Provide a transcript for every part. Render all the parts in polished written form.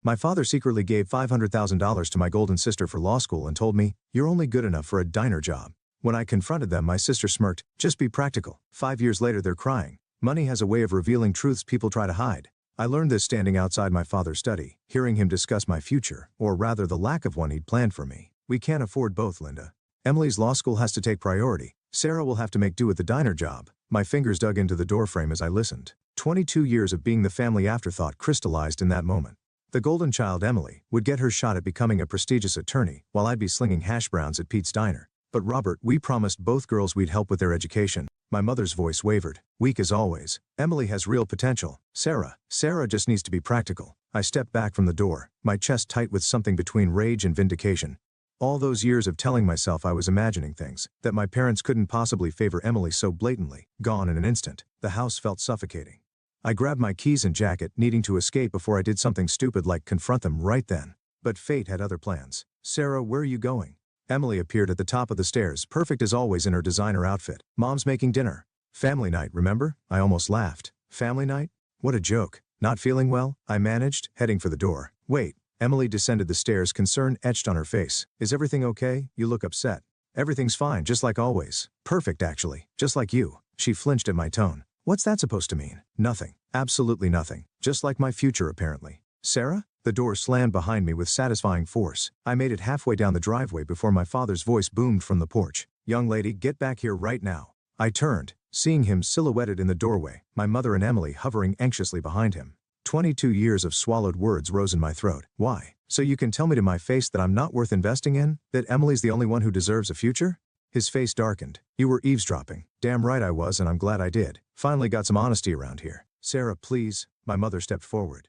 My father secretly gave $500,000 to my golden sister for law school and told me, "You're only good enough for a diner job." When I confronted them, my sister smirked, "Just be practical." 5 years later they're crying. Money has a way of revealing truths people try to hide. I learned this standing outside my father's study, hearing him discuss my future, or rather the lack of one he'd planned for me. "We can't afford both, Linda. Emily's law school has to take priority. Sarah will have to make do with the diner job." My fingers dug into the doorframe as I listened. 22 years of being the family afterthought crystallized in that moment. The golden child, Emily, would get her shot at becoming a prestigious attorney, while I'd be slinging hash browns at Pete's Diner. "But Robert, we promised both girls we'd help with their education." My mother's voice wavered, weak as always. "Emily has real potential. Sarah just needs to be practical." I stepped back from the door, my chest tight with something between rage and vindication. All those years of telling myself I was imagining things, that my parents couldn't possibly favor Emily so blatantly, gone in an instant. The house felt suffocating. I grabbed my keys and jacket, needing to escape before I did something stupid like confront them right then. But fate had other plans. "Sarah, where are you going?" Emily appeared at the top of the stairs, perfect as always in her designer outfit. "Mom's making dinner. Family night, remember?" I almost laughed. Family night? What a joke. "Not feeling well?" I managed, heading for the door. "Wait." Emily descended the stairs, concern etched on her face. "Is everything okay? You look upset." "Everything's fine, just like always. Perfect, actually. Just like you." She flinched at my tone. "What's that supposed to mean?" "Nothing. Absolutely nothing. Just like my future, apparently." "Sarah?" The door slammed behind me with satisfying force. I made it halfway down the driveway before my father's voice boomed from the porch. "Young lady, get back here right now." I turned, seeing him silhouetted in the doorway, my mother and Emily hovering anxiously behind him. 22 years of swallowed words rose in my throat. "Why? So you can tell me to my face that I'm not worth investing in? That Emily's the only one who deserves a future?" His face darkened. "You were eavesdropping." "Damn right I was, and I'm glad I did. Finally got some honesty around here." "Sarah, please." My mother stepped forward.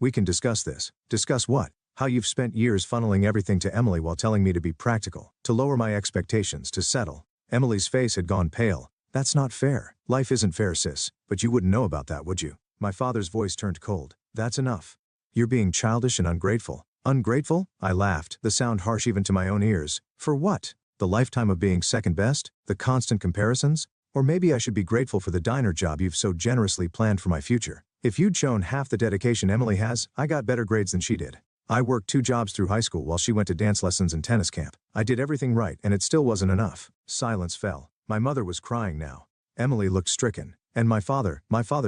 "We can discuss this." "Discuss what?" "How you've spent years funneling everything to Emily while telling me to be practical, to lower my expectations, to settle." Emily's face had gone pale. "That's not fair." "Life isn't fair, sis, but you wouldn't know about that, would you?" My father's voice turned cold. "That's enough. You're being childish and ungrateful." "Ungrateful?" I laughed, the sound harsh even to my own ears. "For what? The lifetime of being second best? The constant comparisons? Or maybe I should be grateful for the diner job you've so generously planned for my future. If you'd shown half the dedication Emily has, I got better grades than she did. I worked 2 jobs through high school while she went to dance lessons and tennis camp. I did everything right, and it still wasn't enough." Silence fell. My mother was crying now. Emily looked stricken. And my father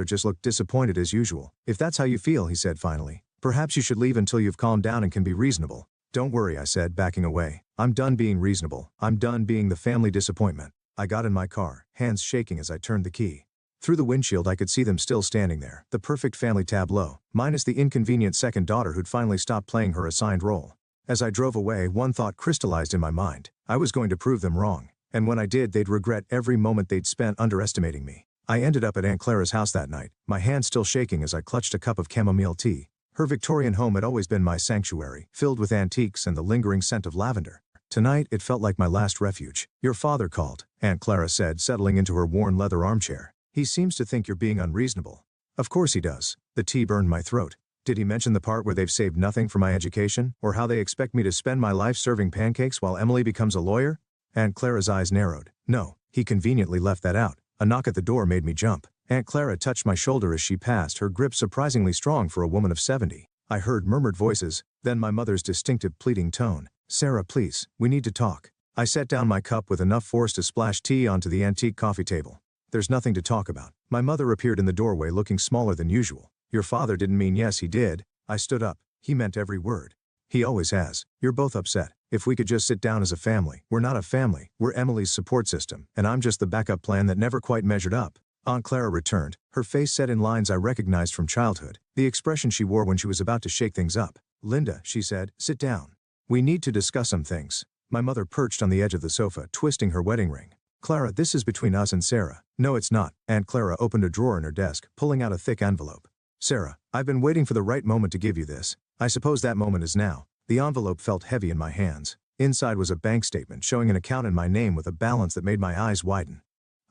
just looked disappointed as usual. "If that's how you feel," he said finally, "perhaps you should leave until you've calmed down and can be reasonable." "Don't worry," I said, backing away. "I'm done being reasonable. I'm done being the family disappointment." I got in my car, hands shaking as I turned the key. Through the windshield I could see them still standing there, the perfect family tableau, minus the inconvenient second daughter who'd finally stopped playing her assigned role. As I drove away, one thought crystallized in my mind. I was going to prove them wrong. And when I did, they'd regret every moment they'd spent underestimating me. I ended up at Aunt Clara's house that night, my hand still shaking as I clutched a cup of chamomile tea. Her Victorian home had always been my sanctuary, filled with antiques and the lingering scent of lavender. Tonight, it felt like my last refuge. "Your father called," Aunt Clara said, settling into her worn leather armchair. "He seems to think you're being unreasonable." "Of course he does." The tea burned my throat. "Did he mention the part where they've saved nothing for my education, or how they expect me to spend my life serving pancakes while Emily becomes a lawyer?" Aunt Clara's eyes narrowed. "No, he conveniently left that out." A knock at the door made me jump. Aunt Clara touched my shoulder as she passed, her grip surprisingly strong for a woman of 70. I heard murmured voices, then my mother's distinctive pleading tone. "Sarah, please, we need to talk." I set down my cup with enough force to splash tea onto the antique coffee table. "There's nothing to talk about." My mother appeared in the doorway looking smaller than usual. "Your father didn't mean yes, he did." I stood up. "He meant every word. He always has. You're both upset. If we could just sit down as a family." "We're not a family. We're Emily's support system, and I'm just the backup plan that never quite measured up." Aunt Clara returned, her face set in lines I recognized from childhood, the expression she wore when she was about to shake things up. "Linda," she said, "sit down. We need to discuss some things." My mother perched on the edge of the sofa, twisting her wedding ring. "Clara, this is between us and Sarah." "No, it's not." Aunt Clara opened a drawer in her desk, pulling out a thick envelope. "Sarah, I've been waiting for the right moment to give you this. I suppose that moment is now." The envelope felt heavy in my hands. Inside was a bank statement showing an account in my name with a balance that made my eyes widen.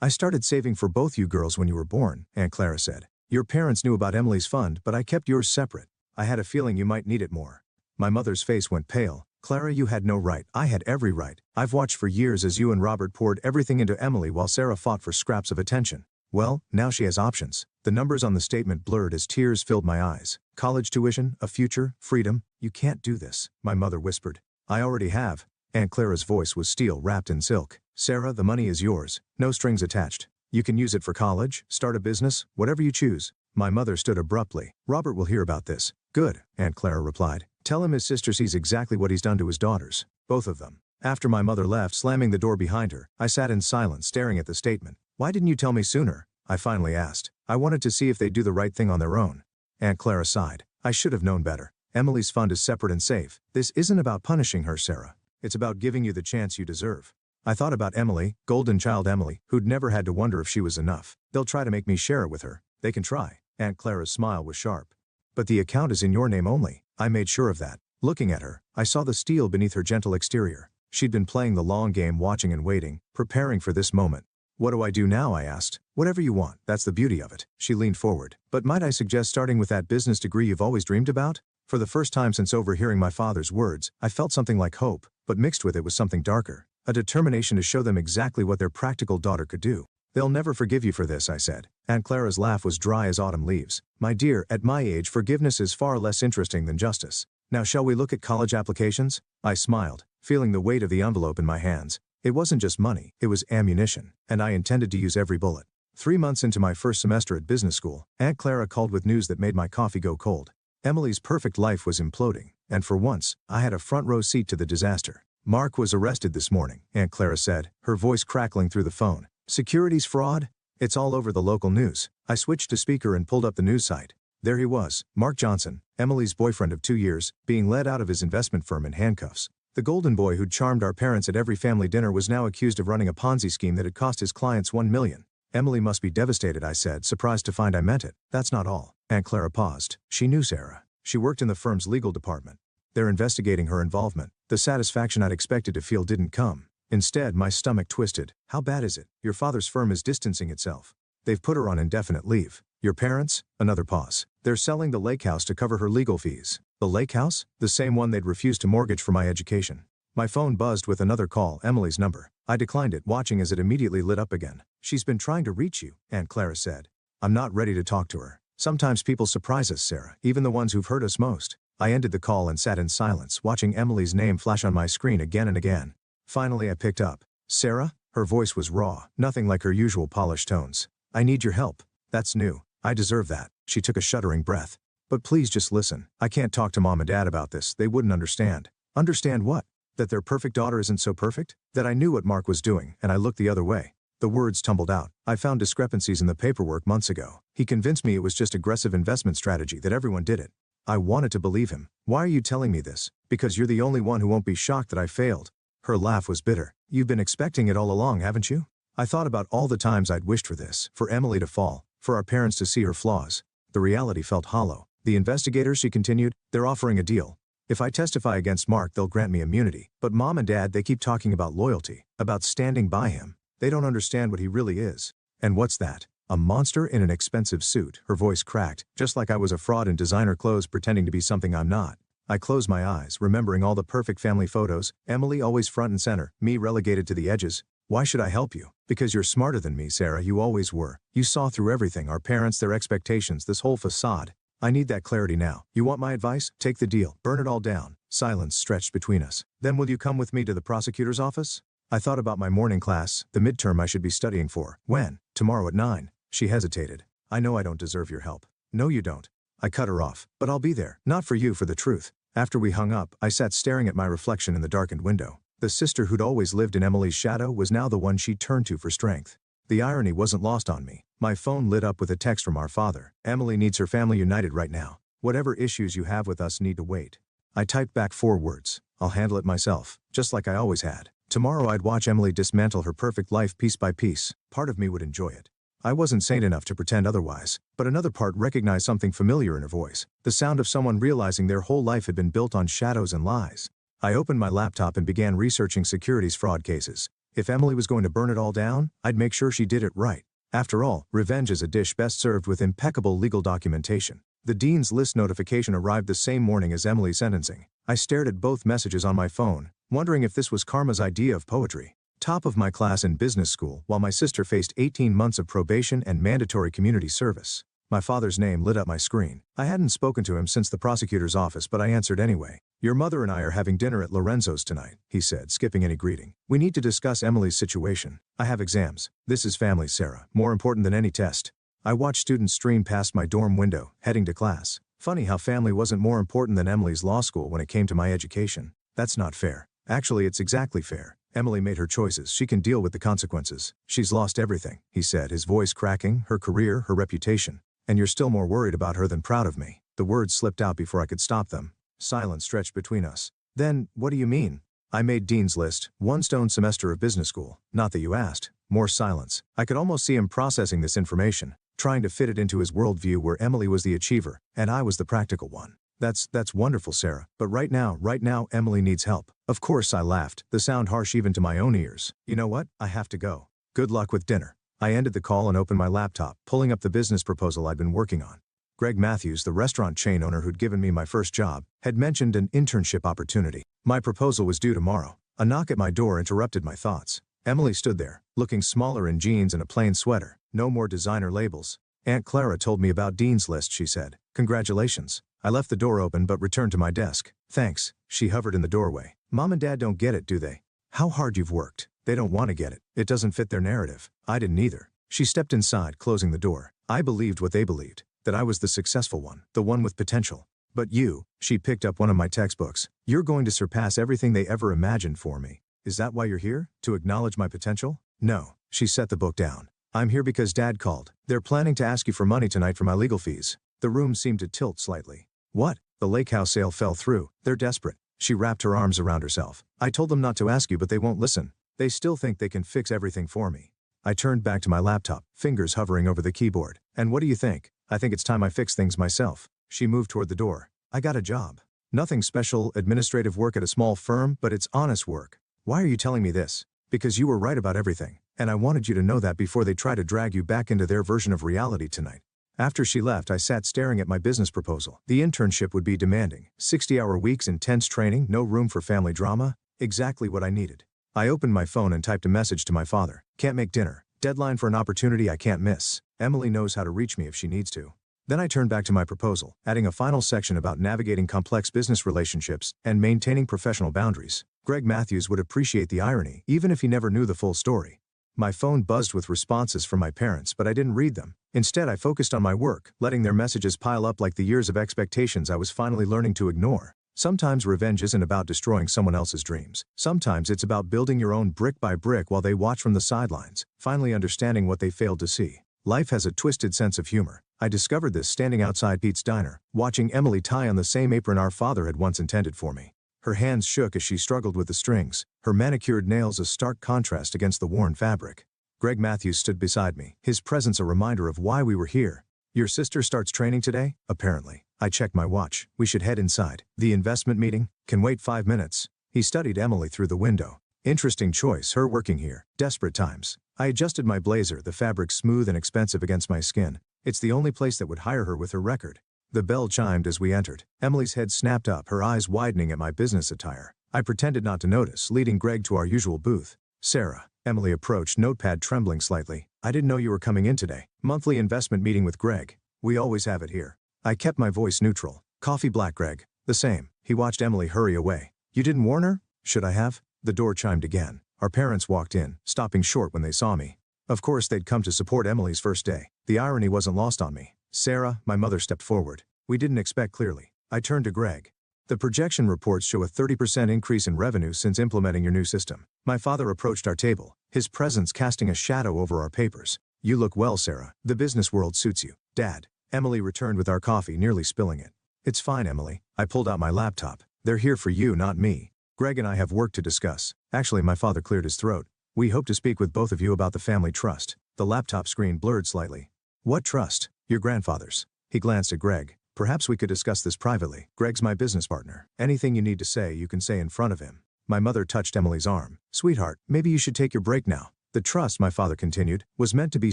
"I started saving for both you girls when you were born," Aunt Clara said. "Your parents knew about Emily's fund, but I kept yours separate. I had a feeling you might need it more." My mother's face went pale. "Clara, you had no right. I had every right. I've watched for years as you and Robert poured everything into Emily while Sarah fought for scraps of attention. Well, now she has options." The numbers on the statement blurred as tears filled my eyes. College tuition, a future, freedom. You can't do this, my mother whispered. I already have. Aunt Clara's voice was steel wrapped in silk. Sarah, the money is yours. No strings attached. You can use it for college, start a business, whatever you choose. My mother stood abruptly. Robert will hear about this. Good, Aunt Clara replied. Tell him his sister sees exactly what he's done to his daughters. Both of them. After my mother left, slamming the door behind her, I sat in silence staring at the statement. Why didn't you tell me sooner? I finally asked. I wanted to see if they'd do the right thing on their own. Aunt Clara sighed. I should have known better. Emily's fund is separate and safe. This isn't about punishing her, Sarah. It's about giving you the chance you deserve. I thought about Emily, golden child Emily, who'd never had to wonder if she was enough. They'll try to make me share it with her. They can try. Aunt Clara's smile was sharp. But the account is in your name only. I made sure of that. Looking at her, I saw the steel beneath her gentle exterior. She'd been playing the long game, watching and waiting, preparing for this moment. What do I do now? I asked. Whatever you want, that's the beauty of it. She leaned forward. But might I suggest starting with that business degree you've always dreamed about? For the first time since overhearing my father's words, I felt something like hope, but mixed with it was something darker. A determination to show them exactly what their practical daughter could do. They'll never forgive you for this, I said. Aunt Clara's laugh was dry as autumn leaves. My dear, at my age forgiveness is far less interesting than justice. Now shall we look at college applications? I smiled, feeling the weight of the envelope in my hands. It wasn't just money, it was ammunition, and I intended to use every bullet. 3 months into my first semester at business school, Aunt Clara called with news that made my coffee go cold. Emily's perfect life was imploding, and for once, I had a front row seat to the disaster. Mark was arrested this morning, Aunt Clara said, her voice crackling through the phone. Securities fraud? It's all over the local news. I switched to speaker and pulled up the news site. There he was, Mark Johnson, Emily's boyfriend of 2 years, being led out of his investment firm in handcuffs. The golden boy who'd charmed our parents at every family dinner was now accused of running a Ponzi scheme that had cost his clients $1 million. Emily must be devastated, I said, surprised to find I meant it. That's not all. Aunt Clara paused. She knew Sarah. She worked in the firm's legal department. They're investigating her involvement. The satisfaction I'd expected to feel didn't come. Instead, my stomach twisted. How bad is it? Your father's firm is distancing itself. They've put her on indefinite leave. Your parents? Another pause. They're selling the lake house to cover her legal fees. The lake house? The same one they'd refused to mortgage for my education. My phone buzzed with another call, Emily's number. I declined it, watching as it immediately lit up again. She's been trying to reach you, Aunt Clara said. I'm not ready to talk to her. Sometimes people surprise us, Sarah, even the ones who've hurt us most. I ended the call and sat in silence, watching Emily's name flash on my screen again and again. Finally I picked up. Sarah? Her voice was raw, nothing like her usual polished tones. I need your help. That's new. I deserve that. She took a shuddering breath. But please just listen. I can't talk to Mom and Dad about this. They wouldn't understand. Understand what? That their perfect daughter isn't so perfect? That I knew what Mark was doing, and I looked the other way. The words tumbled out. I found discrepancies in the paperwork months ago. He convinced me it was just aggressive investment strategy, that everyone did it. I wanted to believe him. Why are you telling me this? Because you're the only one who won't be shocked that I failed. Her laugh was bitter. You've been expecting it all along, haven't you? I thought about all the times I'd wished for this, for Emily to fall, for our parents to see her flaws. The reality felt hollow. The investigators, she continued, they're offering a deal. If I testify against Mark, they'll grant me immunity. But Mom and Dad, they keep talking about loyalty, about standing by him. They don't understand what he really is. And what's that? A monster in an expensive suit. Her voice cracked, just like I was a fraud in designer clothes pretending to be something I'm not. I closed my eyes, remembering all the perfect family photos, Emily always front and center, me relegated to the edges. Why should I help you? Because you're smarter than me, Sarah, you always were. You saw through everything, our parents, their expectations, this whole facade. I need that clarity now. You want my advice? Take the deal. Burn it all down. Silence stretched between us. Then will you come with me to the prosecutor's office? I thought about my morning class, the midterm I should be studying for. When? Tomorrow at 9. She hesitated. I know I don't deserve your help. No, you don't. I cut her off. But I'll be there. Not for you, for the truth. After we hung up, I sat staring at my reflection in the darkened window. The sister who'd always lived in Emily's shadow was now the one she'd turned to for strength. The irony wasn't lost on me. My phone lit up with a text from our father. Emily needs her family united right now. Whatever issues you have with us need to wait. I typed back 4 words. I'll handle it myself, just like I always had. Tomorrow I'd watch Emily dismantle her perfect life piece by piece. Part of me would enjoy it. I wasn't sane enough to pretend otherwise, but another part recognized something familiar in her voice. The sound of someone realizing their whole life had been built on shadows and lies. I opened my laptop and began researching securities fraud cases. If Emily was going to burn it all down, I'd make sure she did it right. After all, revenge is a dish best served with impeccable legal documentation. The Dean's List notification arrived the same morning as Emily's sentencing. I stared at both messages on my phone, wondering if this was karma's idea of poetry. Top of my class in business school, while my sister faced 18 months of probation and mandatory community service. My father's name lit up my screen. I hadn't spoken to him since the prosecutor's office, but I answered anyway. "Your mother and I are having dinner at Lorenzo's tonight," he said, skipping any greeting. "We need to discuss Emily's situation. I have exams. This is family, Sarah. More important than any test." I watched students stream past my dorm window, heading to class. Funny how family wasn't more important than Emily's law school when it came to my education. That's not fair. Actually, it's exactly fair. Emily made her choices. She can deal with the consequences. She's lost everything, he said, his voice cracking, her career, her reputation. "And you're still more worried about her than proud of me." The words slipped out before I could stop them. Silence stretched between us. "Then, what do you mean?" "I made Dean's List, one stone semester of business school. Not that you asked." More silence. I could almost see him processing this information, trying to fit it into his worldview where Emily was the achiever, and I was the practical one. That's wonderful, Sarah, but right now, Emily needs help." Of course, I laughed, the sound harsh even to my own ears. "You know what? I have to go. Good luck with dinner." I ended the call and opened my laptop, pulling up the business proposal I'd been working on. Greg Matthews, the restaurant chain owner who'd given me my first job, had mentioned an internship opportunity. My proposal was due tomorrow. A knock at my door interrupted my thoughts. Emily stood there, looking smaller in jeans and a plain sweater. No more designer labels. "Aunt Clara told me about Dean's List," she said. "Congratulations." I left the door open but returned to my desk. "Thanks." She hovered in the doorway. "Mom and Dad don't get it, do they? How hard you've worked. They don't want to get it. It doesn't fit their narrative." I didn't either. She stepped inside, closing the door. I believed what they believed, that I was the successful one, the one with potential. "But you," she picked up one of my textbooks, "you're going to surpass everything they ever imagined for me. Is that why you're here? To acknowledge my potential?" "No." She set the book down. "I'm here because Dad called. They're planning to ask you for money tonight for my legal fees." The room seemed to tilt slightly. "What?" "The lake house sale fell through. They're desperate." She wrapped her arms around herself. "I told them not to ask you, but they won't listen. They still think they can fix everything for me." I turned back to my laptop, fingers hovering over the keyboard. "And what do you think? I think it's time I fix things myself." She moved toward the door. "I got a job. Nothing special, administrative work at a small firm, but it's honest work." "Why are you telling me this?" "Because you were right about everything, and I wanted you to know that before they try to drag you back into their version of reality tonight." After she left, I sat staring at my business proposal. The internship would be demanding. 60-hour weeks, intense training, no room for family drama. Exactly what I needed. I opened my phone and typed a message to my father. "Can't make dinner. Deadline for an opportunity I can't miss. Emily knows how to reach me if she needs to." Then I turned back to my proposal, adding a final section about navigating complex business relationships and maintaining professional boundaries. Greg Matthews would appreciate the irony, even if he never knew the full story. My phone buzzed with responses from my parents, but I didn't read them. Instead, I focused on my work, letting their messages pile up like the years of expectations I was finally learning to ignore. Sometimes revenge isn't about destroying someone else's dreams. Sometimes it's about building your own brick by brick while they watch from the sidelines, finally understanding what they failed to see. Life has a twisted sense of humor. I discovered this standing outside Pete's Diner, watching Emily tie on the same apron our father had once intended for me. Her hands shook as she struggled with the strings, her manicured nails a stark contrast against the worn fabric. Greg Matthews stood beside me, his presence a reminder of why we were here. "Your sister starts training today?" "Apparently." I checked my watch. "We should head inside. The investment meeting can wait 5 minutes." He studied Emily through the window. "Interesting choice, her working here. Desperate times." I adjusted my blazer, the fabric smooth and expensive against my skin. It's the only place that would hire her with her record. The bell chimed as we entered. Emily's head snapped up, her eyes widening at my business attire. I pretended not to notice, leading Greg to our usual booth. "Sarah." Emily approached, notepad trembling slightly. "I didn't know you were coming in today. Monthly investment meeting with Greg. We always have it here." I kept my voice neutral. "Coffee black, Greg." "The same." He watched Emily hurry away. "You didn't warn her?" "Should I have?" The door chimed again. Our parents walked in, stopping short when they saw me. Of course they'd come to support Emily's first day. The irony wasn't lost on me. "Sarah," my mother stepped forward. "We didn't expect clearly." I turned to Greg. "The projection reports show a 30% increase in revenue since implementing your new system." My father approached our table, his presence casting a shadow over our papers. "You look well, Sarah. The business world suits you." "Dad." Emily returned with our coffee, nearly spilling it. "It's fine, Emily." I pulled out my laptop. "They're here for you, not me. Greg and I have work to discuss." Actually, my father cleared his throat. "We hope to speak with both of you about the family trust." The laptop screen blurred slightly. "What trust?" "Your grandfather's." He glanced at Greg. "Perhaps we could discuss this privately. Greg's my business partner. Anything you need to say, you can say in front of him." My mother touched Emily's arm. "Sweetheart, maybe you should take your break now." "The trust," my father continued, "was meant to be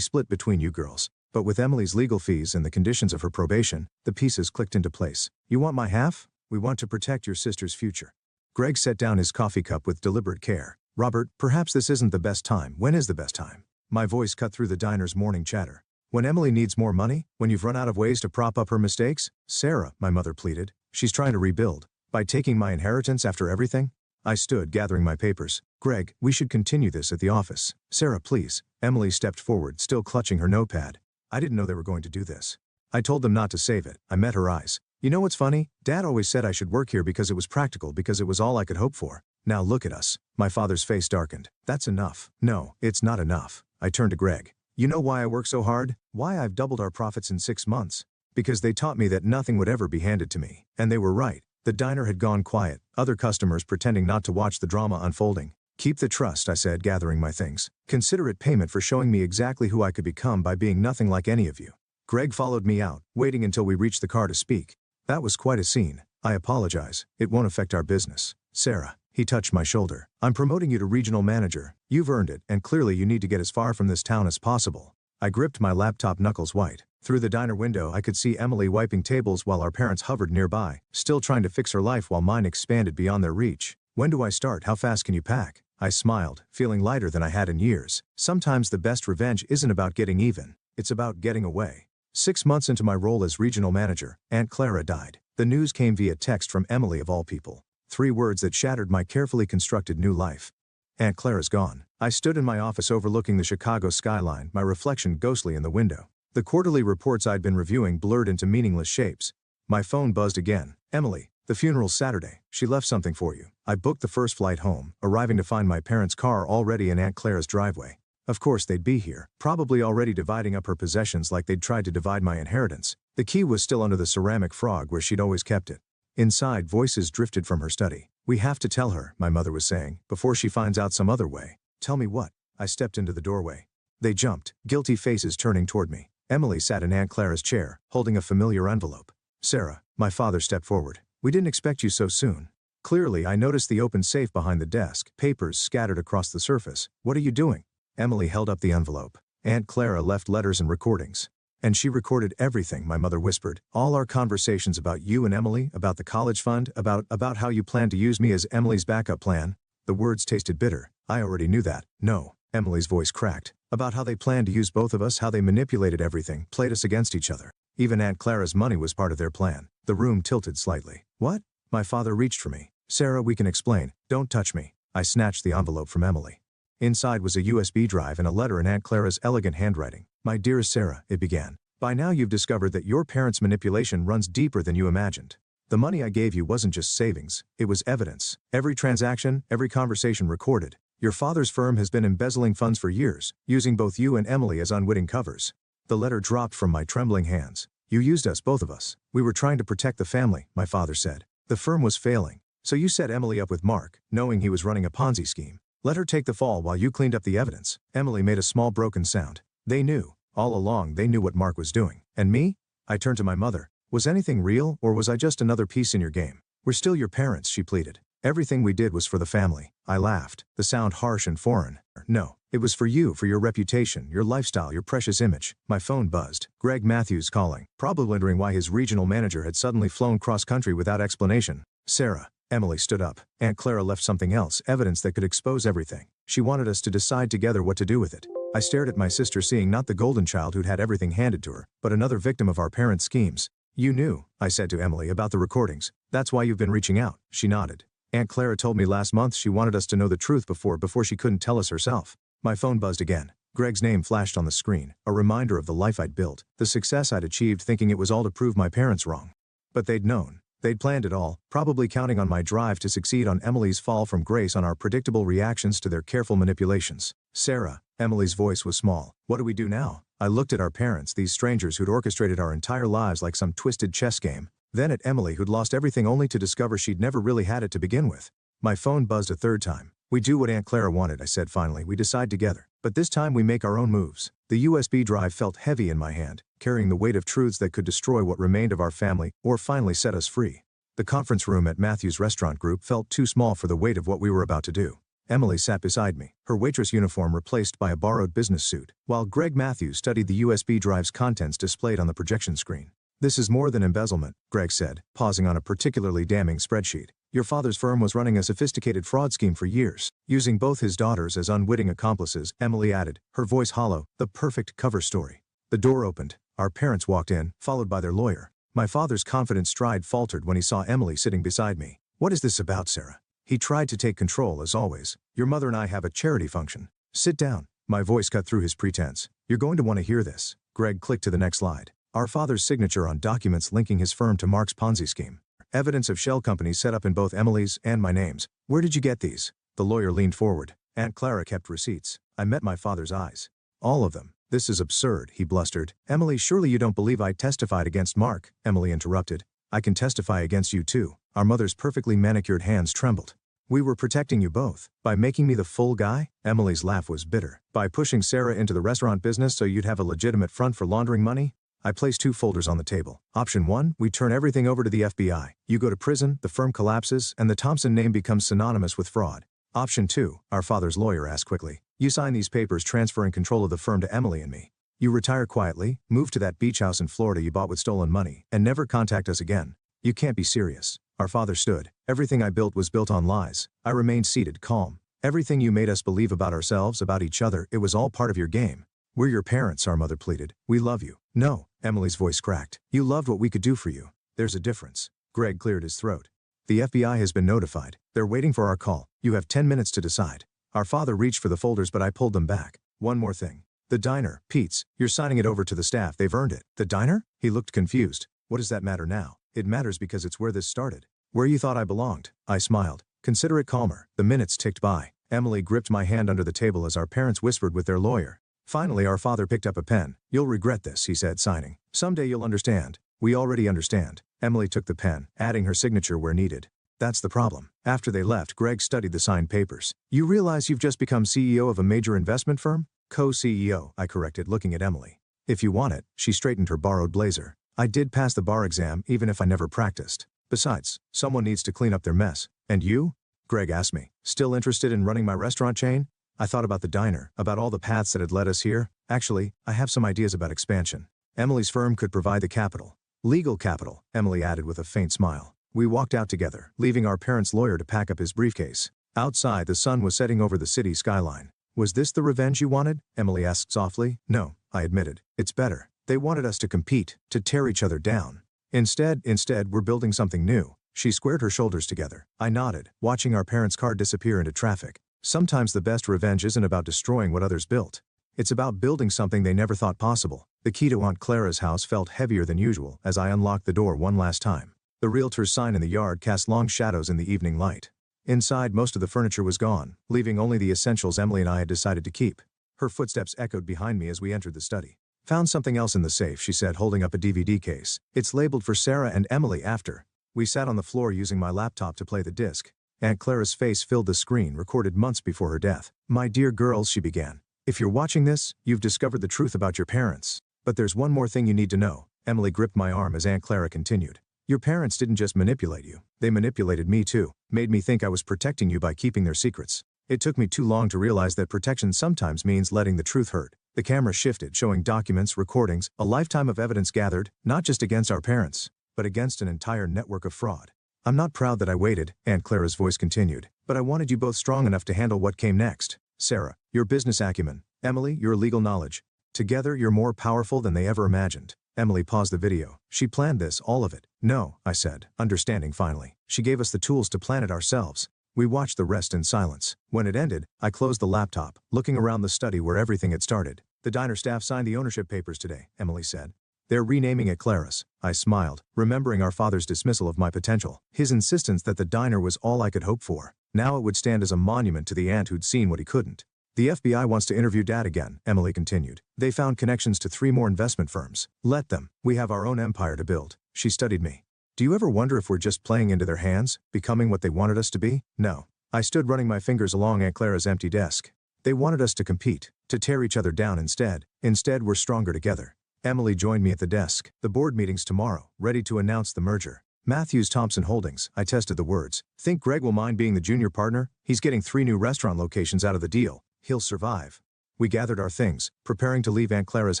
split between you girls. But with Emily's legal fees and the conditions of her probation, the pieces clicked into place. You want my half? We want to protect your sister's future." Greg set down his coffee cup with deliberate care. "Robert, perhaps this isn't the best time. When is the best time?" My voice cut through the diner's morning chatter. When Emily needs more money? When you've run out of ways to prop up her mistakes? Sarah, my mother pleaded. She's trying to rebuild. By taking my inheritance after everything? I stood, gathering my papers. Greg, we should continue this at the office. Sarah, please. Emily stepped forward, still clutching her notepad. I didn't know they were going to do this. I told them not to save it. I met her eyes. You know what's funny? Dad always said I should work here because it was practical, because it was all I could hope for. Now look at us. My father's face darkened. That's enough. No, it's not enough. I turned to Greg. You know why I work so hard? Why I've doubled our profits in 6 months? Because they taught me that nothing would ever be handed to me. And they were right. The diner had gone quiet, other customers pretending not to watch the drama unfolding. Keep the trust, I said, gathering my things. Consider it payment for showing me exactly who I could become by being nothing like any of you. Greg followed me out, waiting until we reached the car to speak. That was quite a scene. I apologize. It won't affect our business. Sarah. He touched my shoulder. I'm promoting you to regional manager. You've earned it, and clearly you need to get as far from this town as possible. I gripped my laptop, knuckles white. Through the diner window I could see Emily wiping tables while our parents hovered nearby, still trying to fix her life while mine expanded beyond their reach. When do I start? How fast can you pack? I smiled, feeling lighter than I had in years. Sometimes the best revenge isn't about getting even. It's about getting away. 6 months into my role as regional manager, Aunt Clara died. The news came via text from Emily of all people. 3 words that shattered my carefully constructed new life. Aunt Clara's gone. I stood in my office overlooking the Chicago skyline, my reflection ghostly in the window. The quarterly reports I'd been reviewing blurred into meaningless shapes. My phone buzzed again. Emily, the funeral's Saturday. She left something for you. I booked the first flight home, arriving to find my parents' car already in Aunt Clara's driveway. Of course they'd be here, probably already dividing up her possessions like they'd tried to divide my inheritance. The key was still under the ceramic frog where she'd always kept it. Inside, voices drifted from her study. We have to tell her, my mother was saying, before she finds out some other way. Tell me what? I stepped into the doorway. They jumped, guilty faces turning toward me. Emily sat in Aunt Clara's chair, holding a familiar envelope. Sarah, my father stepped forward. We didn't expect you so soon. Clearly, I noticed the open safe behind the desk, papers scattered across the surface. What are you doing? Emily held up the envelope. Aunt Clara left letters and recordings. And she recorded everything, my mother whispered. All our conversations about you and Emily, about the college fund, about how you plan to use me as Emily's backup plan. The words tasted bitter. I already knew that. No. Emily's voice cracked. About how they planned to use both of us, how they manipulated everything, played us against each other. Even Aunt Clara's money was part of their plan. The room tilted slightly. What? My father reached for me. Sarah, we can explain. Don't touch me. I snatched the envelope from Emily. Inside was a USB drive and a letter in Aunt Clara's elegant handwriting. My dearest Sarah, it began. By now you've discovered that your parents' manipulation runs deeper than you imagined. The money I gave you wasn't just savings, it was evidence. Every transaction, every conversation recorded. Your father's firm has been embezzling funds for years, using both you and Emily as unwitting covers. The letter dropped from my trembling hands. You used us, both of us. We were trying to protect the family, my father said. The firm was failing. So you set Emily up with Mark, knowing he was running a Ponzi scheme. Let her take the fall while you cleaned up the evidence. Emily made a small broken sound. They knew. All along they knew what Mark was doing. And me? I turned to my mother. Was anything real, or was I just another piece in your game? We're still your parents, she pleaded. Everything we did was for the family. I laughed, the sound harsh and foreign. No, it was for you, for your reputation, your lifestyle, your precious image. My phone buzzed. Greg Matthews calling, probably wondering why his regional manager had suddenly flown cross-country without explanation. Sarah. Emily stood up. Aunt Clara left something else, evidence that could expose everything. She wanted us to decide together what to do with it. I stared at my sister, seeing not the golden child who'd had everything handed to her, but another victim of our parents' schemes. You knew, I said to Emily, about the recordings. That's why you've been reaching out. She nodded. Aunt Clara told me last month she wanted us to know the truth before she couldn't tell us herself. My phone buzzed again. Greg's name flashed on the screen, a reminder of the life I'd built, the success I'd achieved, thinking it was all to prove my parents wrong. But they'd known. They'd planned it all, probably counting on my drive to succeed, on Emily's fall from grace, on our predictable reactions to their careful manipulations. Sarah. Emily's voice was small. What do we do now? I looked at our parents, these strangers who'd orchestrated our entire lives like some twisted chess game. Then at Emily, who'd lost everything only to discover she'd never really had it to begin with. My phone buzzed a third time. We do what Aunt Clara wanted, I said finally. We decide together. But this time we make our own moves. The USB drive felt heavy in my hand, carrying the weight of truths that could destroy what remained of our family, or finally set us free. The conference room at Matthews Restaurant Group felt too small for the weight of what we were about to do. Emily sat beside me, her waitress uniform replaced by a borrowed business suit, while Greg Matthews studied the USB drive's contents displayed on the projection screen. This is more than embezzlement, Greg said, pausing on a particularly damning spreadsheet. Your father's firm was running a sophisticated fraud scheme for years, using both his daughters as unwitting accomplices, Emily added, her voice hollow, the perfect cover story. The door opened. Our parents walked in, followed by their lawyer. My father's confident stride faltered when he saw Emily sitting beside me. "What is this about, Sarah?" He tried to take control as always. "Your mother and I have a charity function." "Sit down." My voice cut through his pretense. "You're going to want to hear this." Greg clicked to the next slide. Our father's signature on documents linking his firm to Mark's Ponzi scheme. Evidence of shell companies set up in both Emily's and my names. "Where did you get these?" The lawyer leaned forward. "Aunt Clara kept receipts." I met my father's eyes. "All of them." "This is absurd," he blustered. "Emily, surely you don't believe I testified against Mark?" Emily interrupted. "I can testify against you too." Our mother's perfectly manicured hands trembled. "We were protecting you both. By making me the full guy?" Emily's laugh was bitter. "By pushing Sarah into the restaurant business so you'd have a legitimate front for laundering money?" I placed 2 folders on the table. Option 1, we turn everything over to the FBI. You go to prison, the firm collapses, and the Thompson name becomes synonymous with fraud. Option 2, our father's lawyer asked quickly. You sign these papers transferring control of the firm to Emily and me. You retire quietly, move to that beach house in Florida you bought with stolen money, and never contact us again. You can't be serious. Our father stood. Everything I built was built on lies. I remained seated, calm. Everything you made us believe about ourselves, about each other, it was all part of your game. We're your parents, our mother pleaded. We love you. No, Emily's voice cracked. You loved what we could do for you. There's a difference. Greg cleared his throat. The FBI has been notified. They're waiting for our call. You have 10 minutes to decide. Our father reached for the folders but I pulled them back. One more thing. The diner, Pete's, you're signing it over to the staff, they've earned it. The diner? He looked confused. What does that matter now? It matters because it's where this started. Where you thought I belonged. I smiled. Consider it calmer. The minutes ticked by. Emily gripped my hand under the table as our parents whispered with their lawyer. Finally our father picked up a pen. You'll regret this, he said, signing. Someday you'll understand. We already understand. Emily took the pen, adding her signature where needed. That's the problem. After they left, Greg studied the signed papers. You realize you've just become CEO of a major investment firm? Co-CEO, I corrected, looking at Emily. If you want it, she straightened her borrowed blazer. I did pass the bar exam even if I never practiced. Besides, someone needs to clean up their mess. And you? Greg asked me. Still interested in running my restaurant chain? I thought about the diner, about all the paths that had led us here. Actually, I have some ideas about expansion. Emily's firm could provide the capital. Legal capital, Emily added with a faint smile. We walked out together, leaving our parents' lawyer to pack up his briefcase. Outside, the sun was setting over the city skyline. Was this the revenge you wanted? Emily asked softly. No, I admitted. It's better. They wanted us to compete, to tear each other down. Instead, we're building something new. She squared her shoulders together. I nodded, watching our parents' car disappear into traffic. Sometimes the best revenge isn't about destroying what others built. It's about building something they never thought possible. The key to Aunt Clara's house felt heavier than usual as I unlocked the door one last time. The realtor's sign in the yard cast long shadows in the evening light. Inside, most of the furniture was gone, leaving only the essentials Emily and I had decided to keep. Her footsteps echoed behind me as we entered the study. Found something else in the safe, she said, holding up a DVD case. It's labeled for Sarah and Emily after. We sat on the floor using my laptop to play the disc. Aunt Clara's face filled the screen, recorded months before her death. My dear girls, she began. If you're watching this, you've discovered the truth about your parents. But there's one more thing you need to know. Emily gripped my arm as Aunt Clara continued. Your parents didn't just manipulate you. They manipulated me too. Made me think I was protecting you by keeping their secrets. It took me too long to realize that protection sometimes means letting the truth hurt. The camera shifted, showing documents, recordings, a lifetime of evidence gathered, not just against our parents, but against an entire network of fraud. I'm not proud that I waited, Aunt Clara's voice continued, but I wanted you both strong enough to handle what came next. Sarah, your business acumen. Emily, your legal knowledge. Together, you're more powerful than they ever imagined. Emily paused the video. She planned this, all of it. No, I said, understanding finally. She gave us the tools to plan it ourselves. We watched the rest in silence. When it ended, I closed the laptop, looking around the study where everything had started. The diner staff signed the ownership papers today, Emily said. They're renaming it Clara's. I smiled, remembering our father's dismissal of my potential. His insistence that the diner was all I could hope for. Now it would stand as a monument to the aunt who'd seen what he couldn't. The FBI wants to interview Dad again, Emily continued. They found connections to 3 more investment firms. Let them. We have our own empire to build. She studied me. Do you ever wonder if we're just playing into their hands, becoming what they wanted us to be? No. I stood running my fingers along Aunt Clara's empty desk. They wanted us to compete, to tear each other down instead. Instead, we're stronger together. Emily joined me at the desk. The board meeting's tomorrow, ready to announce the merger. Matthews Thompson Holdings, I tested the words. Think Greg will mind being the junior partner? He's getting 3 new restaurant locations out of the deal. He'll survive. We gathered our things, preparing to leave Aunt Clara's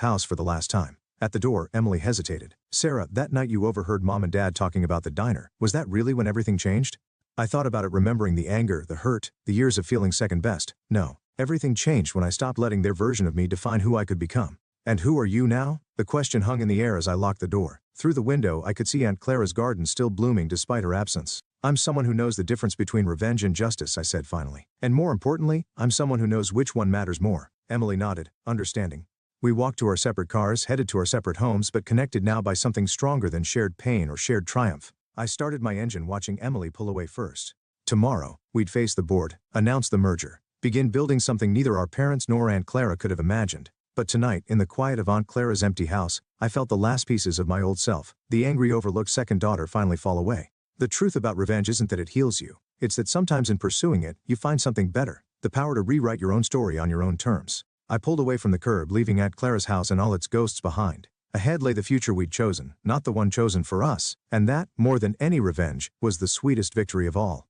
house for the last time. At the door, Emily hesitated. Sarah, that night you overheard Mom and Dad talking about the diner. Was that really when everything changed? I thought about it, remembering the anger, the hurt, the years of feeling second best. No. Everything changed when I stopped letting their version of me define who I could become. "And who are you now?" The question hung in the air as I locked the door. Through the window I could see Aunt Clara's garden still blooming despite her absence. "I'm someone who knows the difference between revenge and justice," I said finally. "And more importantly, I'm someone who knows which one matters more." Emily nodded, understanding. We walked to our separate cars, headed to our separate homes, but connected now by something stronger than shared pain or shared triumph. I started my engine, watching Emily pull away first. Tomorrow, we'd face the board, announce the merger, begin building something neither our parents nor Aunt Clara could have imagined. But tonight, in the quiet of Aunt Clara's empty house, I felt the last pieces of my old self, the angry, overlooked second daughter, finally fall away. The truth about revenge isn't that it heals you. It's that sometimes in pursuing it, you find something better, the power to rewrite your own story on your own terms. I pulled away from the curb, leaving Aunt Clara's house and all its ghosts behind. Ahead lay the future we'd chosen, not the one chosen for us, and that, more than any revenge, was the sweetest victory of all.